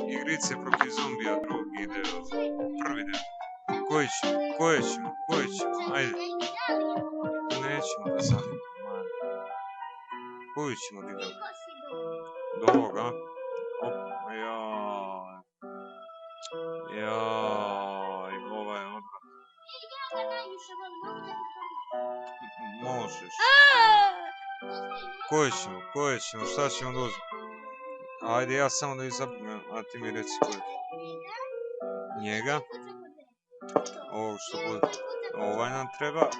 Igrice protiv zombija, drugi deo. Prvi deo. Koje ćemo? Ajde. Nećemo da sad. Koju ćemo da idemo? Do ovoga. Opa, jaj, ova je odvrat. Možeš. Koje ćemo? Šta ćemo da uzmemo? Ajde, ja samo da izabiram, a ti mi reci koje. Njega. Ovo što bude. Ovaj nam treba.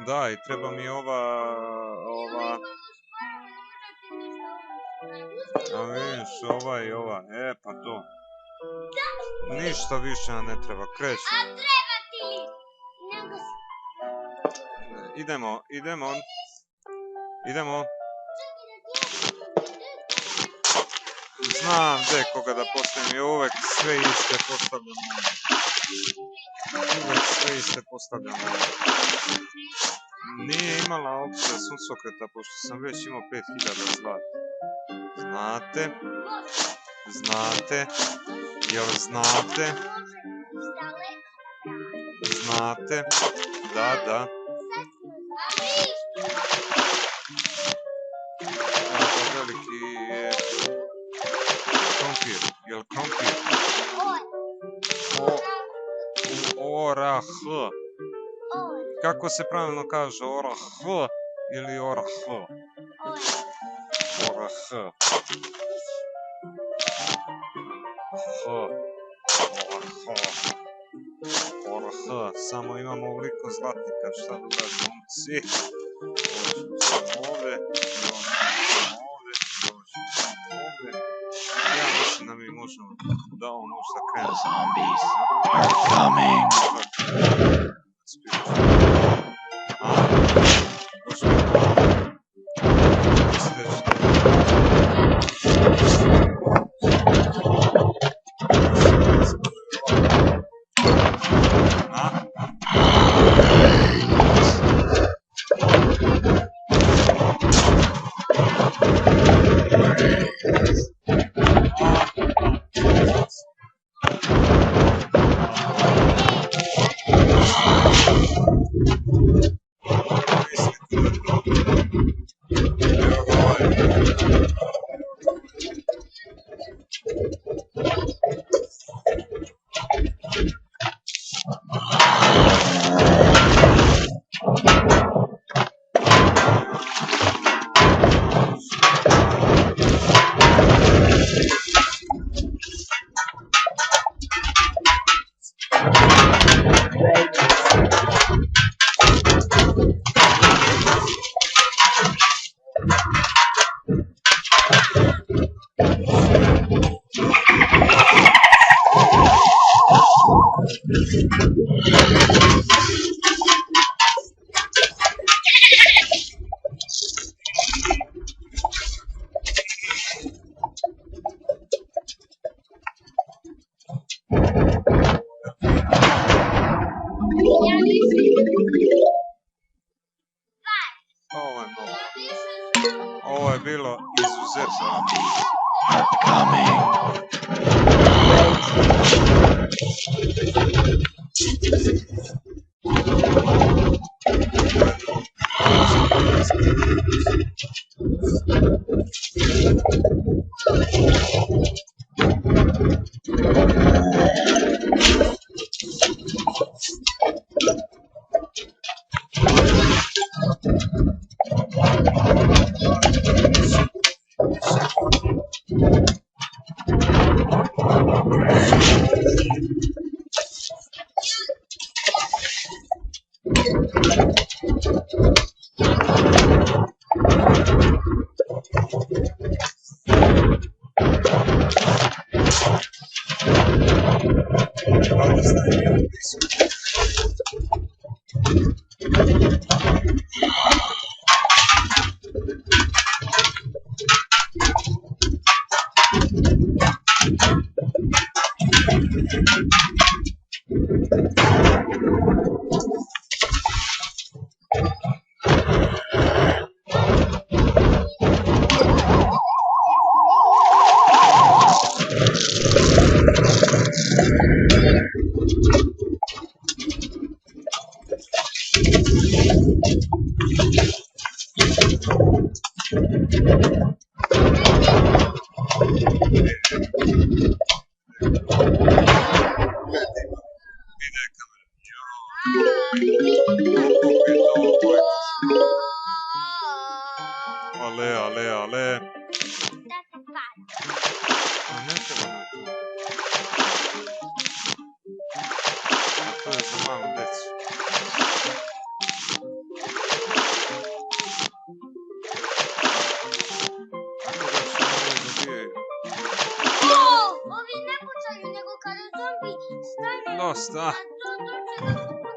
Da, i treba mi ova... A vidiš, ova i ova. Pa to. Ništa više nam ne treba, krećemo. A treba ti! Idemo. Znam gdje koga da postavim i uvek sve iste postavljam. Nije imala opcija suncokreta, pošto sam već imao 5000 zlata. Znate? Jel znate? Da. To veliki je... Krompir. Jel krompir? Orah. Kako se pravilno kaže? Orah ili orah? Orah. Orah. Samo imamo ovoliko zlatnika. Šta da uradim, momci? Ovdje. Ja mislim da mi možemo da ovo možda krenu. Zombies are coming. Ovo je bilo izuzetno. Ale, ale, ale. No ne treba nam tu. A to je za malu decu. Tako da su oni dobijaju. Ovi ne pucaju, nego kada zombi stane Dosta. na to će da pucaju.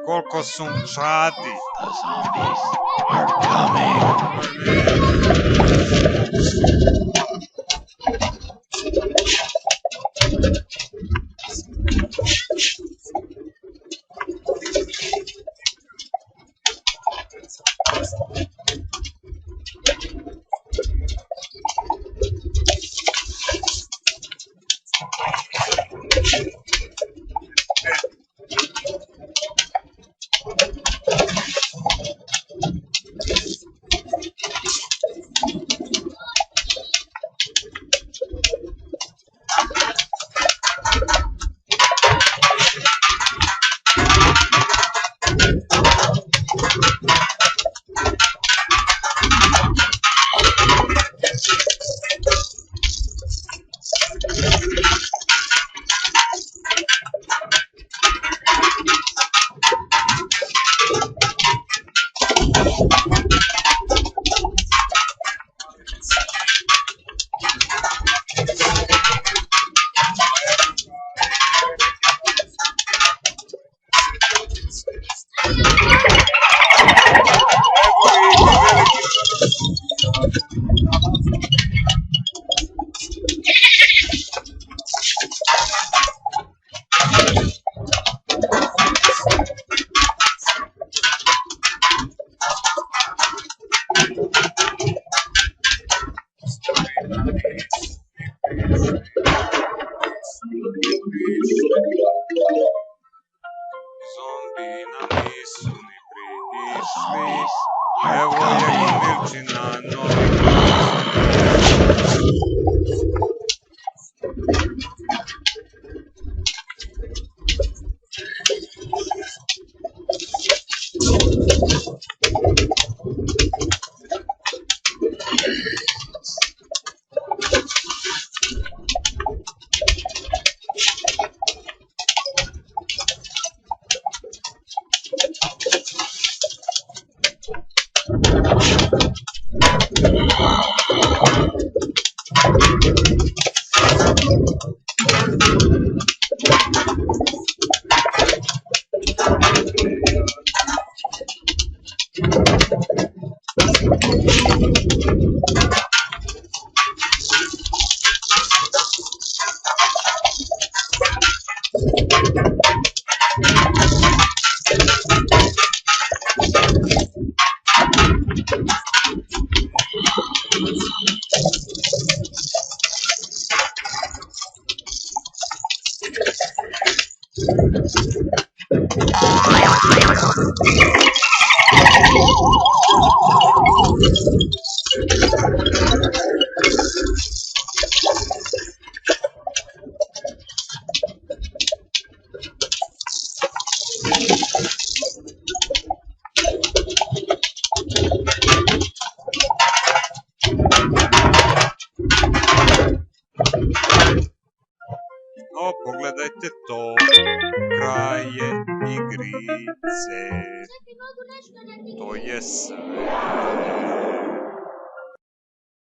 Koliko su čadi. The zombies are coming. Zombi nam nisu ni prišli. Zombies are Evo je coming. gomilčina novih. O, pogledajte to. Kraj je igrice. Čekaj, mogu nešto reći. To je sve.